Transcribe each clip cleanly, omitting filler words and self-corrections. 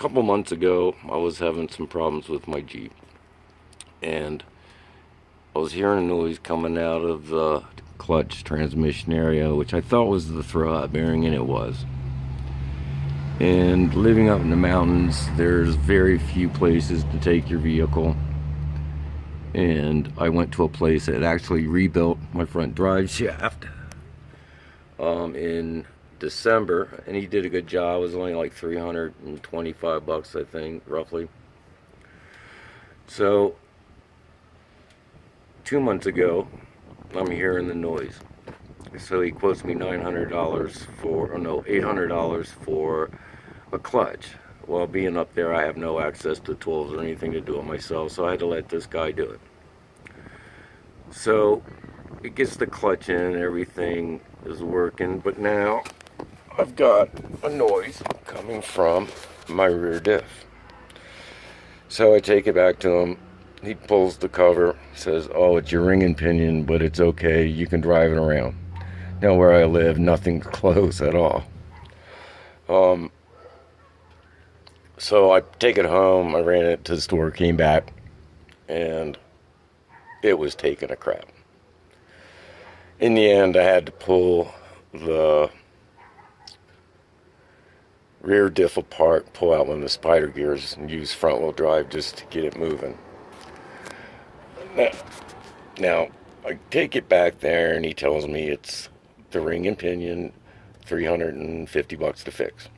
couple months ago, I was having some problems with my Jeep, and I was hearing a noise coming out of the clutch transmission area, which I thought was the throwout bearing, and it was. And living up in the mountains, there's very few places to take your vehicle. And I went to a place that actually rebuilt my front drive shaft in December, and he did a good job. It was only like $325, I think, roughly. So 2 months ago, I'm hearing the noise. So he quotes me $900 for, or no, $800 for a clutch. Well, being up there, I have no access to tools or anything to do it myself, so I had to let this guy do it. So it gets the clutch in and everything is working, but now I've got a noise coming from my rear diff. So I take it back to him. He pulls the cover, says, "Oh, it's your ring and pinion, but it's okay, you can drive it around." Now where I live, nothing's close at all. So I take it home, I ran it to the store, came back, and it was taking a crap. In the end, I had to pull the rear diff apart, pull out one of the spider gears, and use front wheel drive just to get it moving. Now, I take it back there, and he tells me it's the ring and pinion, $350 to fix.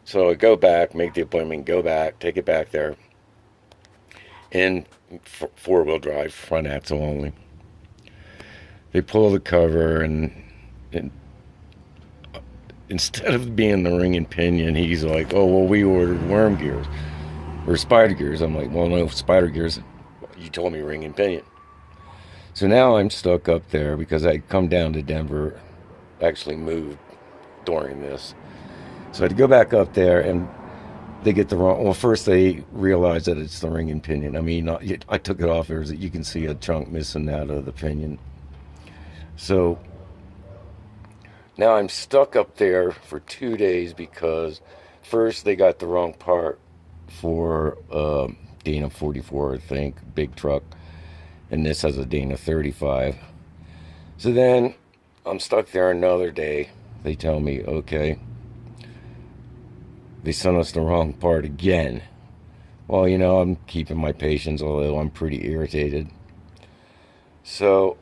So I go back, make the appointment, go back, take it back there, in four-wheel drive, front axle only. They pull the cover, and instead of being the ring and pinion, he's like, "Oh, well, we ordered worm gears, or spider gears." I'm like, "Well, no, spider gears. You told me ring and pinion." So now I'm stuck up there because I come down to Denver, actually moved during this. So I had to go back up there, and they get the wrong. Well, first they realize that it's the ring and pinion. I mean, I took it off. You can see a chunk missing out of the pinion. So now I'm stuck up there for 2 days because first they got the wrong part for Dana 44, I think, big truck, and this has a Dana 35. So then I'm stuck there another day. They tell me, okay, they sent us the wrong part again. Well, I'm keeping my patience, although I'm pretty irritated. So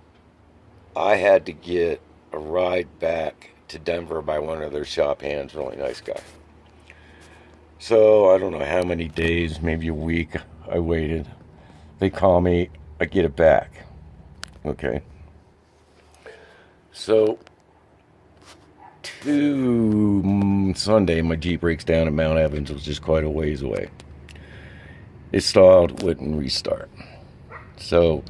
I had to get a ride back to Denver by one of their shop hands, really nice guy. So I don't know how many days, maybe a week, I waited. They call me, I get it back. Okay. So Sunday, my Jeep breaks down at Mount Evans, which is quite a ways away. It stalled, wouldn't restart. So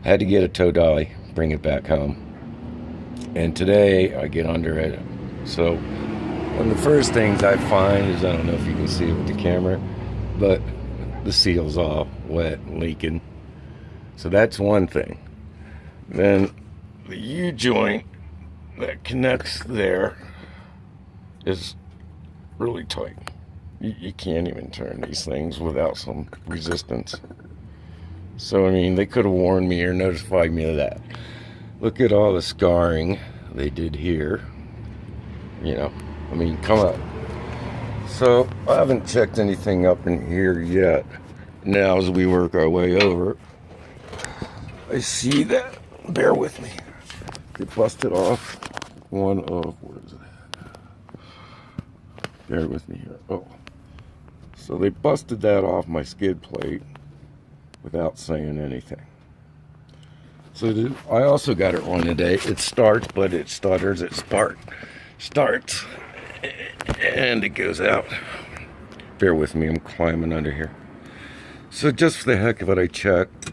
I had to get a tow dolly, bring it back home. And today I get under it. So one of the first things I find is, I don't know if you can see it with the camera, but the seal's all wet and leaking. So that's one thing. Then the U-joint that connects there is really tight. You can't even turn these things without some resistance. So, I mean, they could have warned me or notified me of that. Look at all the scarring they did here. I mean, come on. So, I haven't checked anything up in here yet. Now, as we work our way over, I see that. Bear with me. They busted off one of, where is it? Bear with me here. Oh. So they busted that off my skid plate without saying anything. So I also got it wrong today. It starts, but it stutters. It starts, and it goes out. Bear with me. I'm climbing under here. So just for the heck of it, I checked.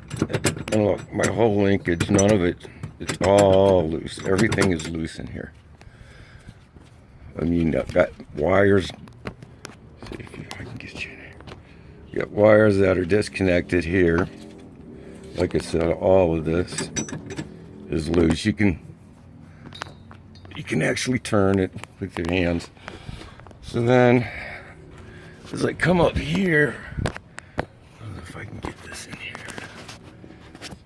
And look, my whole linkage, none of it, it's all loose. Everything is loose in here. I mean, I've got wires. See if I can get you in here. You got wires that are disconnected here. Like I said, all of this is loose. You can actually turn it with your hands. So then as I come up here, I don't know if I can get this in here.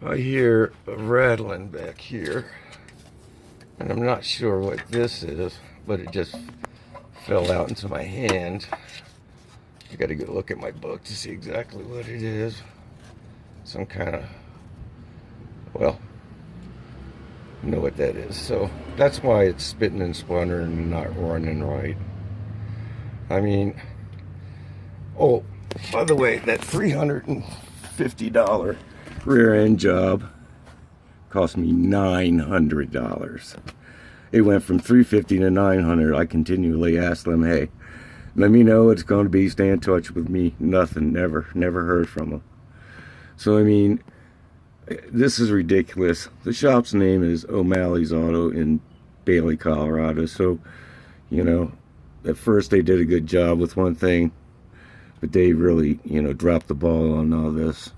I hear a rattling back here, and I'm not sure what this is, but it just fell out into my hand. I gotta go look at my book to see exactly what it is. Some kind of, well, you know what that is. So that's why it's spitting and splintering and not running right. I mean, oh, by the way, that $350 rear end job cost me $900. It went from $350 to $900. I continually asked them, hey, let me know it's going to be. Stay in touch with me. Nothing. Never heard from them. So, I mean, this is ridiculous. The shop's name is O'Malley's Auto in Bailey, Colorado. So, you know, at first they did a good job with one thing, but they really, you know, dropped the ball on all this.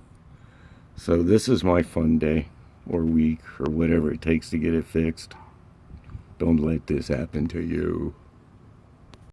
So this is my fun day or week or whatever it takes to get it fixed. Don't let this happen to you.